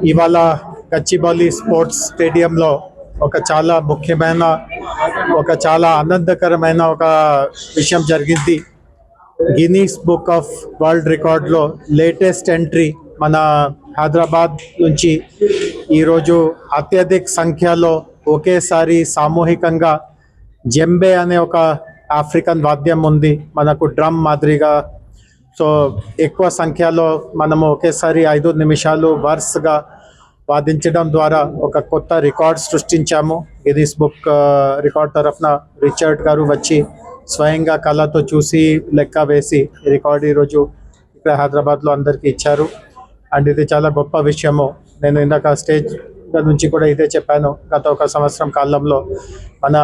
ఇవాళ గచ్చిబౌలి స్పోర్ట్స్ స్టేడియంలో ఒక చాలా ముఖ్యమైన చాలా ఆనందకరమైన ఒక విషయం జరిగింది. గిన్నీస్ బుక్ ఆఫ్ వరల్డ్ రికార్డ్లో లేటెస్ట్ ఎంట్రీ మన హైదరాబాద్ నుంచి ఈరోజు అత్యధిక సంఖ్యలో ఒకేసారి సామూహికంగా జెంబే అనే ఒక ఆఫ్రికన్ వాద్యం ఉంది మనకు డ్రమ్ మాదిరిగా. సో ఎక్కువ సంఖ్యలో మనము ఒకేసారి 5 నిమిషాలు వరుసగా వాదించడం ద్వారా ఒక కొత్త రికార్డ్ సృష్టించాము. గిన్నీస్ బుక్ రికార్డ్ తరఫున రిచర్డ్ గారు వచ్చి స్వయంగా కళతో చూసి లెక్క వేసి రికార్డ్ ఈరోజు ఇక్కడ హైదరాబాద్లో అందరికీ ఇచ్చారు. అండ్ ఇది చాలా గొప్ప విషయము. నేను ఇందాక స్టేజ్ నుంచి కూడా ఇదే చెప్పాను. గత 1 సంవత్సరం కాలంలో మన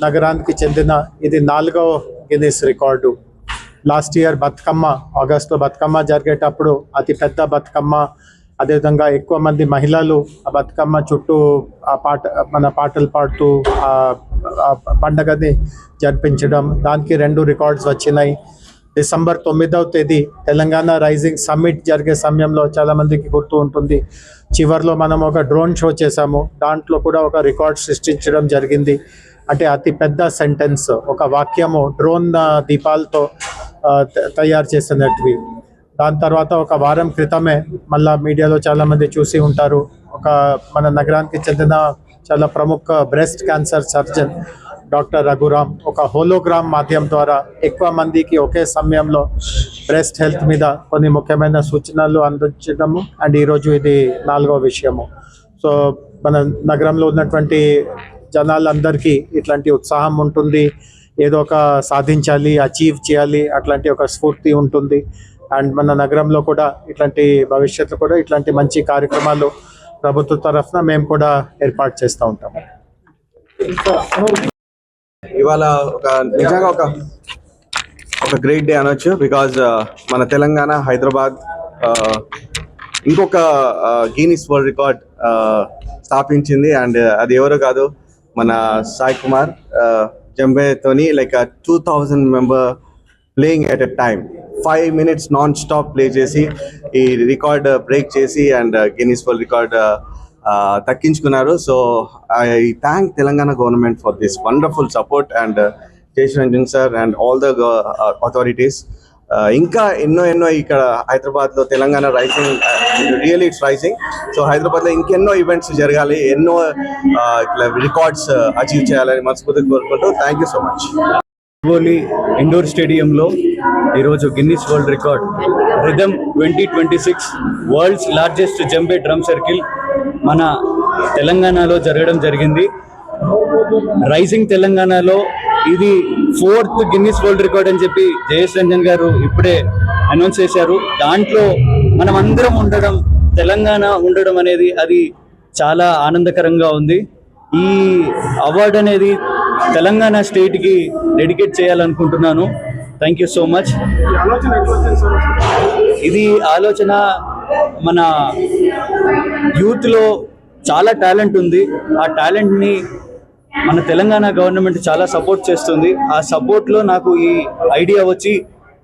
నగరానికి చెందిన ఇది 4వ Guinness record. Last year Bathukamma ఆగస్టులో బతుకమ్మ జరిగేటప్పుడు అతి పెద్ద బతుకమ్మ, అదేవిధంగా ఎక్కువ మంది మహిళలు ఆ బతుకమ్మ చుట్టూ మన పాటలు పాడుతూ పండగని జరిపించడం, దానికి 2 రికార్డ్స్ వచ్చినాయి. డిసెంబర్ 9వ తేదీ తెలంగాణ రైజింగ్ సమ్మిట్ జరిగే సమయంలో చాలామందికి గుర్తు ఉంటుంది, చివరిలో మనం ఒక డ్రోన్ షో చేసాము. దాంట్లో కూడా ఒక రికార్డ్ సృష్టించడం జరిగింది. అంటే అతి పెద్ద సెంటెన్స్, ఒక వాక్యము డ్రోన్ దీపాలతో తయారు చేసినట్టువి. దాని తర్వాత ఒక వారం క్రితమే మళ్ళా మీడియాలో చాలామంది చూసి ఉంటారు, ఒక మన నగరానికి చెందిన చాలా ప్రముఖ breast cancer surgeon doctor Raghuram ఒక హోలోగ్రామ్ మాధ్యమం ద్వారా ఎక్కువ మందికి ఒకే సమయంలో బ్రెస్ట్ హెల్త్ మీద కొన్ని ముఖ్యమైన సూచనలు అందించడము. అండ్ ఈరోజు ఇది 4వ విషయము. సో మన నగరంలో ఉన్నటువంటి జనాలందరికీ ఇట్లాంటి ఉత్సాహం ఉంటుంది, ఏదో ఒక సాధించాలి, అచీవ్ చేయాలి, అట్లాంటి ఒక స్ఫూర్తి ఉంటుంది. అండ్ మన నగరంలో కూడా ఇట్లాంటి భవిష్యత్తు కూడా ఇట్లాంటి మంచి కార్యక్రమాలు ప్రభుత్వ తరఫున మేము కూడా ఏర్పాటు చేస్తూ ఉంటాము. ఇవాళ నిజంగా ఒక గ్రేట్ డే అనొచ్చు. బికాజ్ మన తెలంగాణ హైదరాబాద్ ఇంకొక గిన్నీస్ వరల్డ్ రికార్డ్ స్థాపించింది. అండ్ అది ఎవరో కాదు, మన సాయి కుమార్ జంబేతోని like 2000 member playing at a time 5 minutes non stop play చేసి ఈ రికార్డ్ బ్రేక్ చేసి అండ్ గిన్నీస్ వరల్డ్ రికార్డ్ దక్కించుకున్నారు. So I thank Telangana government for this wonderful support and Jayesh Ranjan sir and all the authorities. ఇంకా ఎన్నో ఇక్కడ హైదరాబాద్లో Telangana rising, really it's rising. So హైదరాబాద్లో ఇంకెన్నో ఈవెంట్స్ జరగాలి, ఎన్నో ఇట్లా రికార్డ్స్ అచీవ్ చేయాలని మనస్ఫూర్తిగా కోరుకుంటూ thank you so much. Gachibowli indoor స్టేడియంలో ఈరోజు Guinness world record rhythm 2026 world's largest djembe drum circle మన తెలంగాణలో జరగడం జరిగింది. రైజింగ్ తెలంగాణలో ఇది 4th గిన్నీస్ వరల్డ్ రికార్డ్ అని చెప్పి జయేష్ రంజన్ గారు ఇప్పుడే అనౌన్స్ చేశారు. దాంట్లో మనం అందరం ఉండడం, తెలంగాణ ఉండడం అనేది అది చాలా ఆనందకరంగా ఉంది. ఈ అవార్డు అనేది తెలంగాణ స్టేట్కి డెడికేట్ చేయాలనుకుంటున్నాను. Thank you so much. ఇది ఆలోచన మన యూత్లో చాలా టాలెంట్ ఉంది. ఆ టాలెంట్ని మన తెలంగాణ గవర్నమెంట్ చాలా సపోర్ట్ చేస్తుంది. ఆ సపోర్ట్లో నాకు ఈ ఐడియా వచ్చి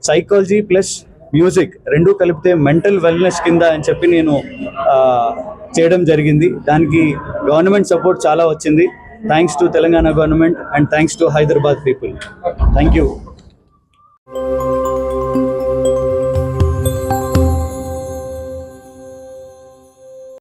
సైకాలజీ ప్లస్ మ్యూజిక్ 2 కలిపితే మెంటల్ వెల్నెస్ కింద అని చెప్పి నేను చేయడం జరిగింది. దానికి గవర్నమెంట్ సపోర్ట్ చాలా వచ్చింది. Thanks to Telangana government and thanks to Hyderabad people. Thank you.